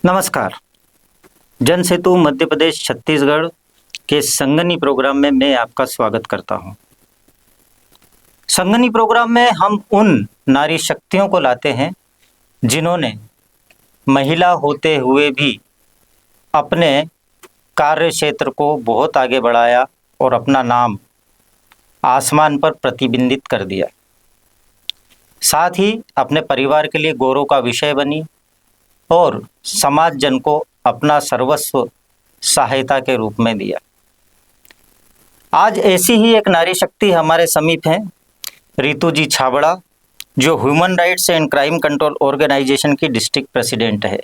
नमस्कार। जन सेतु मध्य प्रदेश छत्तीसगढ़ के संगनी प्रोग्राम में मैं आपका स्वागत करता हूं। संगनी प्रोग्राम में हम उन नारी शक्तियों को लाते हैं जिन्होंने महिला होते हुए भी अपने कार्य क्षेत्र को बहुत आगे बढ़ाया और अपना नाम आसमान पर प्रतिबिंबित कर दिया। साथ ही अपने परिवार के लिए गौरव का विषय बनी और समाज जन को अपना सर्वस्व सहायता के रूप में दिया। आज ऐसी ही एक नारी शक्ति हमारे समीप हैं, रितु जी छाबड़ा, जो human rights and crime control organization की डिस्ट्रिक्ट प्रेसिडेंट है।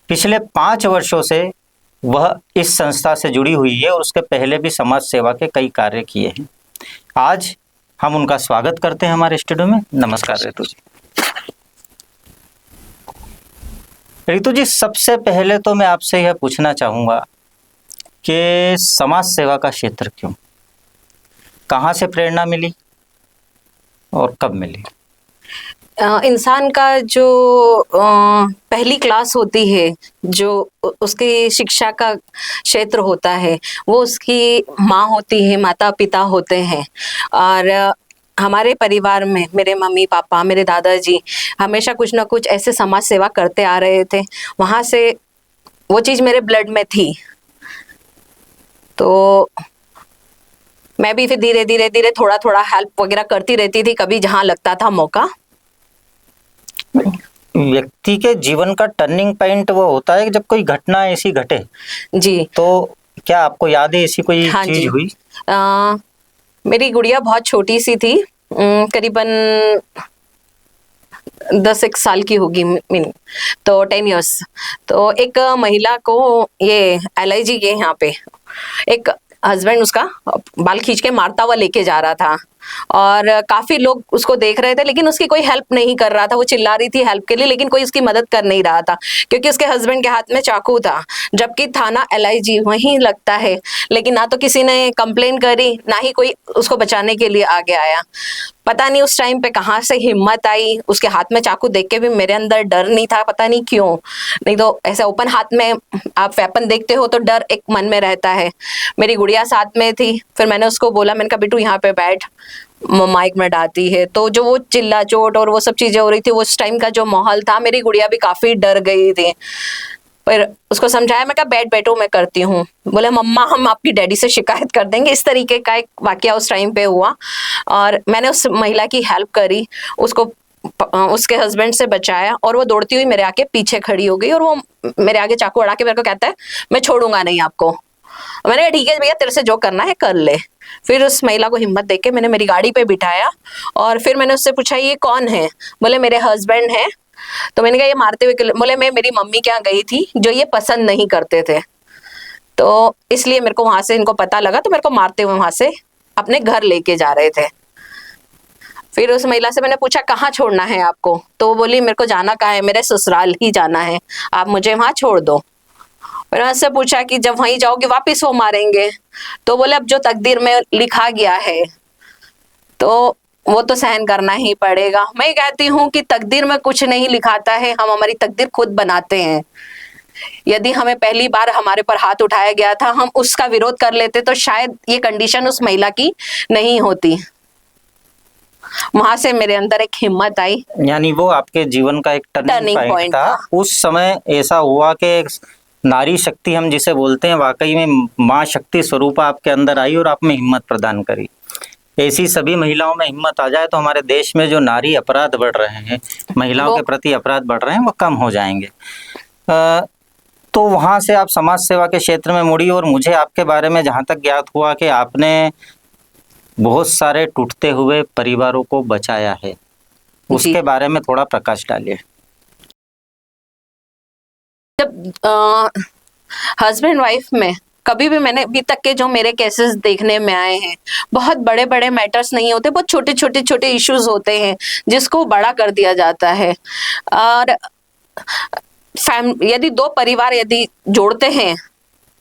पिछले 5 वर्षों से वह इस संस्था से जुड़ी हुई है और उसके पहले भी समाज सेवा के कई कार्य किए हैं। आज हम उनका स्वागत करते हैं हमारे स्टूडियो में। नमस्कार रितु जी। रितु जी, सबसे पहले तो मैं आपसे यह पूछना चाहूँगा कि समाज सेवा का क्षेत्र क्यों, कहाँ से प्रेरणा मिली और कब मिली? इंसान का जो पहली क्लास होती है, जो उसकी शिक्षा का क्षेत्र होता है, वो उसकी माँ होती है, माता पिता होते हैं। और हमारे परिवार में मेरे मम्मी पापा, मेरे दादाजी हमेशा कुछ ना कुछ ऐसे समाज सेवा करते आ रहे थे। वहाँ से वो चीज़ मेरे ब्लड में थी। तो मैं भी फिर धीरे धीरे थोड़ा थोड़ा हेल्प वगैरह करती रहती थी, कभी जहाँ लगता था मौका। व्यक्ति के जीवन का टर्निंग पॉइंट वो होता है कि जब कोई घटना ऐसी घटे जी। तो क्या आपको याद है ऐसी कोई हाँ चीज जी। हुई? मेरी गुड़िया बहुत छोटी सी थी, करीबन 10 साल की होगी, तो 10 इयर्स। तो एक महिला को ये LIG के यहाँ पे एक हस्बैंड उसका बाल खींच के मारता हुआ लेके जा रहा था और काफी लोग उसको देख रहे थे, लेकिन उसकी कोई हेल्प नहीं कर रहा था। वो चिल्ला रही थी हेल्प के लिए, लेकिन कोई उसकी मदद कर नहीं रहा था क्योंकि उसके हस्बैंड के हाथ में चाकू था, जबकि थाना LIG वहीं लगता है। लेकिन ना तो किसी ने कंप्लेन करी, ना ही कोई उसको बचाने के लिए आगे आया। पता नहीं उस टाइम पे कहाँ से हिम्मत आई। उसके हाथ में चाकू देख के भी मेरे अंदर डर नहीं था, पता नहीं क्यों। नहीं तो ऐसे ओपन हाथ में आप वेपन देखते हो तो डर एक मन में रहता है। मेरी गुड़िया साथ में थी, फिर मैंने उसको बोला, मैंने कहा बेटू यहाँ पे बैठ, माइक में डालती है। तो जो वो चिल्ला चोट और वो सब चीजें हो रही थी, उस टाइम का जो माहौल था, मेरी गुड़िया भी काफी डर गई थी। पर उसको समझाया, मैं कहा बैठ बैठो, मैं करती हूँ। बोले मम्मा हम आपकी डैडी से शिकायत कर देंगे। इस तरीके का एक वाकया उस टाइम पे हुआ और मैंने उस महिला की हेल्प करी, उसको उसके हस्बैंड से बचाया और वो दौड़ती हुई मेरे आके पीछे खड़ी हो गई और वो मेरे आगे चाकू अड़ा के मेरे को कहता है मैं छोड़ूंगा नहीं आपको। मैंने कहा ठीक है भैया, तेरे से जो करना है कर ले। फिर उस महिला को हिम्मत देके मैंने मेरी गाड़ी पे बिठाया और फिर मैंने उससे पूछा ये कौन है? बोले मेरे हस्बैंड है। तो मैंने कहा ये मारते हुए बोले मैं मेरी मम्मी के यहाँ गई थी जो ये पसंद नहीं करते थे, तो इसलिए मेरे को वहां से इनको पता लगा, तो मेरे को मारते हुए वहां से अपने घर लेके जा रहे थे। फिर उस महिला से मैंने पूछा कहाँ छोड़ना है आपको? तो वो बोली मेरे को जाना कहाँ है, मेरे ससुराल ही जाना है, आप मुझे वहां छोड़ दो। मैंने उससे पूछा कि जब वहीं जाओगे वापिस वो मारेंगे? तो बोले अब जो तकदीर में लिखा गया है तो वो तो सहन करना ही पड़ेगा। मैं कहती हूँ कि तकदीर में कुछ नहीं लिखाता है, हम हमारी तकदीर खुद बनाते हैं। यदि हमें पहली बार हमारे पर हाथ उठाया गया था, हम उसका विरोध कर लेते तो शायद ये कंडीशन उस महिला की नहीं होती। वहां से मेरे अंदर एक हिम्मत आई। यानी वो आपके जीवन का एक टर्निंग पॉइंट था। उस समय ऐसा हुआ कि नारी शक्ति हम जिसे बोलते हैं, वाकई में माँ शक्ति स्वरूप आपके अंदर आई और आप में हिम्मत प्रदान करी। ऐसी सभी महिलाओं में हिम्मत आ जाए तो हमारे देश में जो नारी अपराध बढ़ रहे हैं, महिलाओं के प्रति अपराध बढ़ रहे हैं, वो कम हो जाएंगे। तो वहाँ से आप समाज सेवा के क्षेत्र में मुड़ी और मुझे आपके बारे में जहाँ तक ज्ञात हुआ कि आपने बहुत सारे टूटते हुए परिवारों को बचाया है, उसके बारे में थोड़ा प्रकाश डालिए। जब हस्बैंड वाइफ में कभी भी मैंने अभी तक के जो मेरे केसेस देखने में आए हैं, बहुत बड़े बड़े मैटर्स नहीं होते, बहुत छोटे इश्यूज होते हैं जिसको बड़ा कर दिया जाता है। और यदि 2 परिवार यदि जोड़ते हैं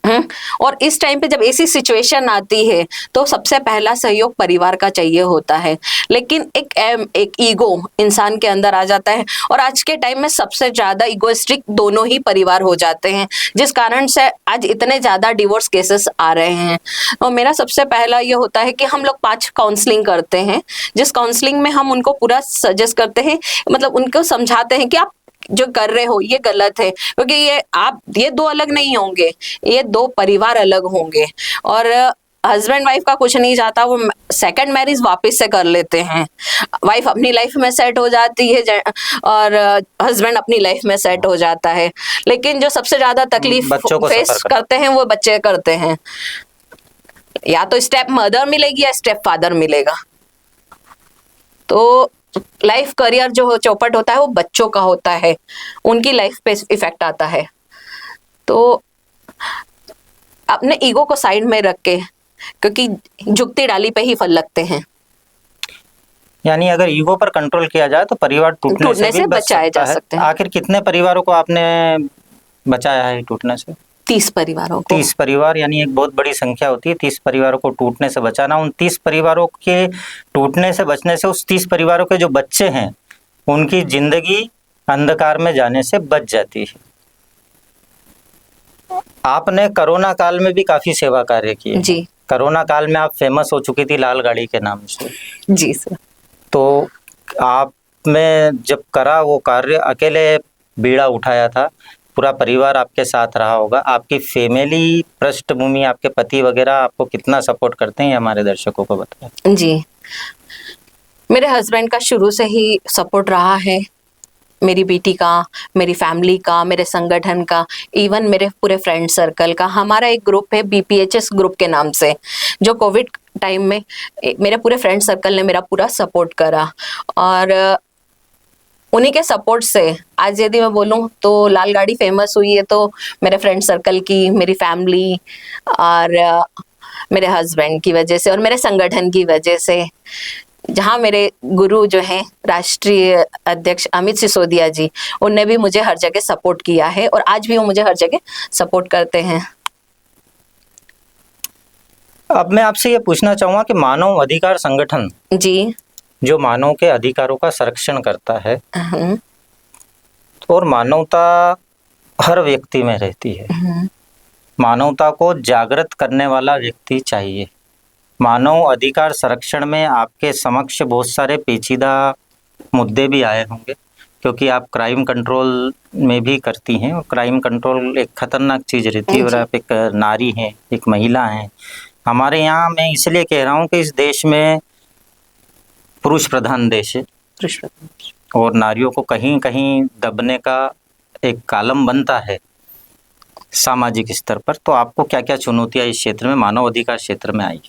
और इस टाइम पे जब ऐसी सिचुएशन आती है तो सबसे पहला सहयोग परिवार का चाहिए होता है, लेकिन एक ईगो इंसान के अंदर आ जाता है और आज के टाइम में सबसे ज्यादा इगोइस्टिक दोनों ही परिवार हो जाते हैं, जिस कारण से आज इतने ज्यादा डिवोर्स केसेस आ रहे हैं। और मेरा सबसे पहला ये होता है कि हम लोग 5 काउंसलिंग करते हैं, जिस काउंसलिंग में हम उनको पूरा सजेस्ट करते हैं, मतलब उनको समझाते हैं कि आप जो कर रहे हो ये गलत है, क्योंकि ये 2 अलग नहीं होंगे, ये 2 परिवार अलग होंगे। और हस्बैंड वाइफ का कुछ नहीं जाता, वो सेकंड मैरिज वापस से कर लेते हैं। वाइफ अपनी लाइफ में सेट हो जाती है और हस्बैंड अपनी लाइफ में सेट हो जाता है, लेकिन जो सबसे ज्यादा तकलीफ बच्चों को फेस सफर करते हैं वो बच्चे करते हैं। या तो स्टेप मदर मिलेगी या स्टेप फादर मिलेगा। तो लाइफ करियर जो चौपट होता है वो बच्चों का होता है, उनकी लाइफ पे इफेक्ट आता है। तो अपने ईगो को साइड में रख के, क्योंकि झुकती डाली पे ही फल लगते हैं। यानी अगर ईगो पर कंट्रोल किया जाए तो परिवार टूटने से भी बच बचाए जा सकता है। सकते हैं। आखिर कितने परिवारों को आपने बचाया है टूटने से? 30 परिवारों को। 30 परिवार, यानी एक बहुत बड़ी संख्या होती है। 30 परिवारों को टूटने से बचाना, उन 30 परिवारों के टूटने से बचने से उस 30 परिवारों के जो बच्चे हैं उनकी जिंदगी अंधकार में जाने से बच जाती है। आपने कोरोना काल में भी काफी सेवा कार्य किए जी। कोरोना काल में आप फेमस हो चुकी थी लाल गाड़ी के नाम से। जी सर। तो आप में जब करा वो कार्य, अकेले बीड़ा उठाया था, पूरा परिवार आपके साथ रहा होगा। आपकी फैमिली पृष्ठभूमि, आपके पति वगैरह आपको कितना सपोर्ट करते हैं हमारे दर्शकों को बताएं। जी, मेरे हस्बैंड का शुरू से ही सपोर्ट रहा है, मेरी बेटी का, मेरी फैमिली का, मेरे संगठन का, इवन मेरे पूरे फ्रेंड सर्कल का। हमारा एक ग्रुप है BPHS ग्रुप के नाम से, जो कोविड टाइम में मेरे पूरे फ्रेंड सर्कल ने मेरा पूरा सपोर्ट करा। और उन्हीं के सपोर्ट से आज यदि मैं बोलूं तो लाल गाड़ी फेमस हुई है, तो मेरे फ्रेंड सर्कल की, मेरी फैमिली और मेरे हस्बैंड की वजह से और मेरे संगठन की वजह से। जहाँ मेरे गुरु जो हैं राष्ट्रीय अध्यक्ष अमित सिसोदिया जी, उनने भी मुझे हर जगह सपोर्ट किया है और आज भी वो मुझे हर जगह सपोर्ट करते हैं। अब मैं आपसे ये पूछना चाहूँगा कि मानव अधिकार संगठन जी, जो मानव के अधिकारों का संरक्षण करता है हम्म, और मानवता हर व्यक्ति में रहती है, मानवता को जागृत करने वाला व्यक्ति चाहिए। मानव अधिकार संरक्षण में आपके समक्ष बहुत सारे पेचीदा मुद्दे भी आए होंगे, क्योंकि आप क्राइम कंट्रोल में भी करती हैं और क्राइम कंट्रोल एक खतरनाक चीज़ रहती है और आप एक नारी हैं, एक महिला हैं। हमारे यहाँ मैं इसलिए कह रहा हूँ कि इस देश में पुरुष प्रधान देश है और नारियों को कहीं कहीं दबने का एक कालम बनता है सामाजिक स्तर पर। तो आपको क्या क्या चुनौतियाँ इस क्षेत्र में, मानव अधिकार क्षेत्र में आई?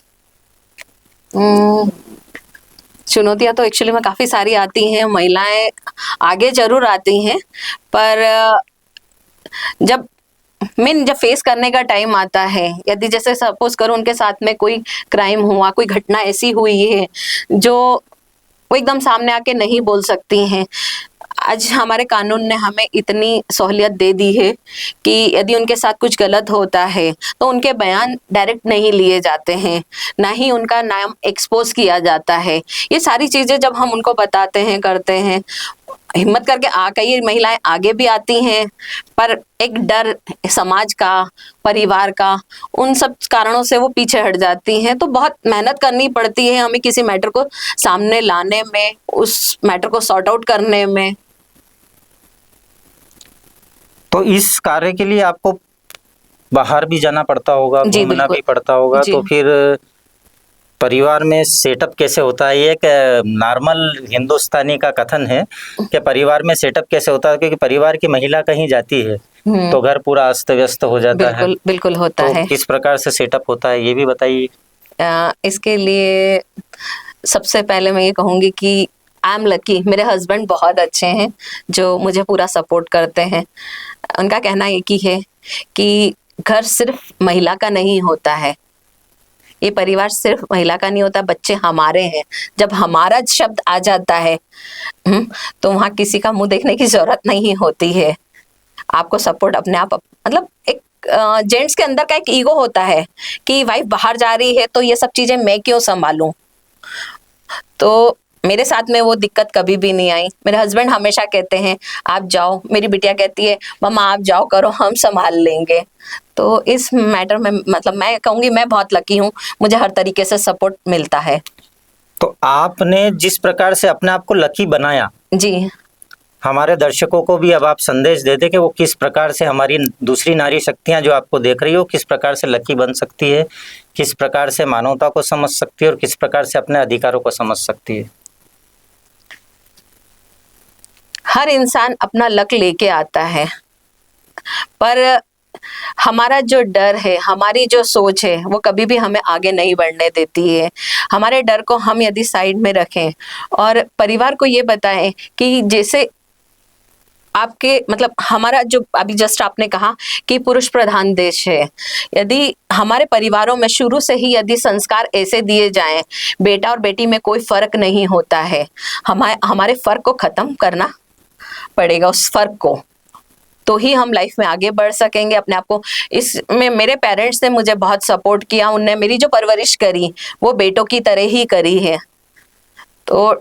चुनौतियां तो एक्चुअली में काफी सारी आती हैं। महिलाएं आगे जरूर आती हैं, पर जब फेस करने का टाइम आता है, यदि जैसे सपोज करो उनके साथ में कोई क्राइम हुआ, कोई घटना ऐसी हुई है जो वो एकदम सामने आके नहीं बोल सकती हैं। आज हमारे कानून ने हमें इतनी सहूलियत दे दी है कि यदि उनके साथ कुछ गलत होता है तो उनके बयान डायरेक्ट नहीं लिए जाते हैं, ना ही उनका नाम एक्सपोज किया जाता है। ये सारी चीजें जब हम उनको बताते हैं, करते हैं, हिम्मत करके कई महिलाएं आगे भी आती हैं, पर एक डर समाज का, परिवार का, उन सब कारणों से वो पीछे हट जाती हैं। तो बहुत मेहनत करनी पड़ती है हमें किसी मैटर को सामने लाने में, उस मैटर को सॉर्ट आउट करने में। तो इस कार्य के लिए आपको बाहर भी जाना पड़ता होगा, घूमना भी पड़ता होगा। तो फिर परिवार में सेटअप कैसे होता है? ये एक नॉर्मल हिंदुस्तानी का कथन है कि परिवार में सेटअप कैसे होता है, क्योंकि परिवार की महिला कहीं जाती है तो घर पूरा अस्त व्यस्त हो जाता है। बिल्कुल होता है। किस प्रकार से सेटअप होता है ये भी बताइए। इसके लिए सबसे पहले मैं ये कहूंगी कि आई एम लकी, मेरे हस्बैंड बहुत अच्छे हैं जो मुझे पूरा सपोर्ट करते हैं। उनका कहना एक ही है कि घर सिर्फ महिला का नहीं होता है, ये परिवार सिर्फ महिला का नहीं होता, बच्चे हमारे हैं। जब हमारा शब्द आ जाता है तो वहाँ किसी का मुंह देखने की जरूरत नहीं होती है। आपको सपोर्ट अपने आप, मतलब एक जेंट्स के अंदर का एक ईगो होता है कि वाइफ बाहर जा रही है तो ये सब चीजें मैं क्यों संभालूं। तो मेरे साथ में वो दिक्कत कभी भी नहीं आई। मेरे हस्बैंड हमेशा कहते हैं आप जाओ, मेरी बिटिया कहती है मम्मा आप जाओ करो, हम संभाल लेंगे। तो इस मैटर में मतलब मैं कहूँगी मैं बहुत लकी हूँ, मुझे हर तरीके से सपोर्ट मिलता है। तो आपने जिस प्रकार से अपने आप को लकी बनाया, जी हमारे दर्शकों को भी अब आप संदेश दे दें कि वो किस प्रकार से हमारी दूसरी नारी शक्तियां जो आपको देख रही हो किस प्रकार से लकी बन सकती है, किस प्रकार से मानवता को समझ सकती है और किस प्रकार से अपने अधिकारों को समझ सकती है। हर इंसान अपना लक लेके आता है, पर हमारा जो डर है, हमारी जो सोच है वो कभी भी हमें आगे नहीं बढ़ने देती है। हमारे डर को हम यदि साइड में रखें और परिवार को ये बताएं कि जैसे आपके मतलब हमारा जो अभी जस्ट आपने कहा कि पुरुष प्रधान देश है, यदि हमारे परिवारों में शुरू से ही यदि संस्कार ऐसे दिए जाएं, बेटा और बेटी में कोई फर्क नहीं होता है, हमारे फर्क को खत्म करना पड़ेगा। उस फर्क को तो ही हम लाइफ में आगे बढ़ सकेंगे। अपने आप को इसमें मेरे पेरेंट्स ने मुझे बहुत सपोर्ट किया, उनने मेरी जो परवरिश करी वो बेटों की तरह ही करी है। तो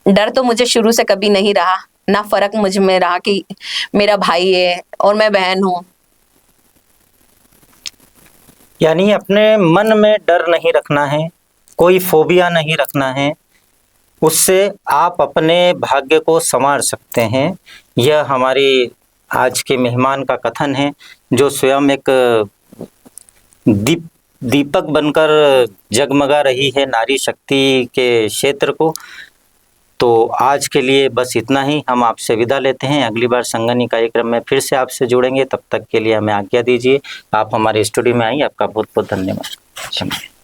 डर तो मुझे शुरू से कभी नहीं रहा, ना फर्क मुझ में रहा कि मेरा भाई है और मैं बहन हूँ। यानी अपने मन में डर नहीं रखना है, कोई फोबिया नहीं रखना है, उससे आप अपने भाग्य को संवार सकते हैं। यह हमारी आज के मेहमान का कथन है, जो स्वयं एक दीपक बनकर जगमगा रही है नारी शक्ति के क्षेत्र को। तो आज के लिए बस इतना ही, हम आपसे विदा लेते हैं। अगली बार संगनी कार्यक्रम में फिर से आपसे जुड़ेंगे, तब तक के लिए हमें आज्ञा दीजिए। आप हमारे स्टूडियो में आई, आपका बहुत बहुत धन्यवाद।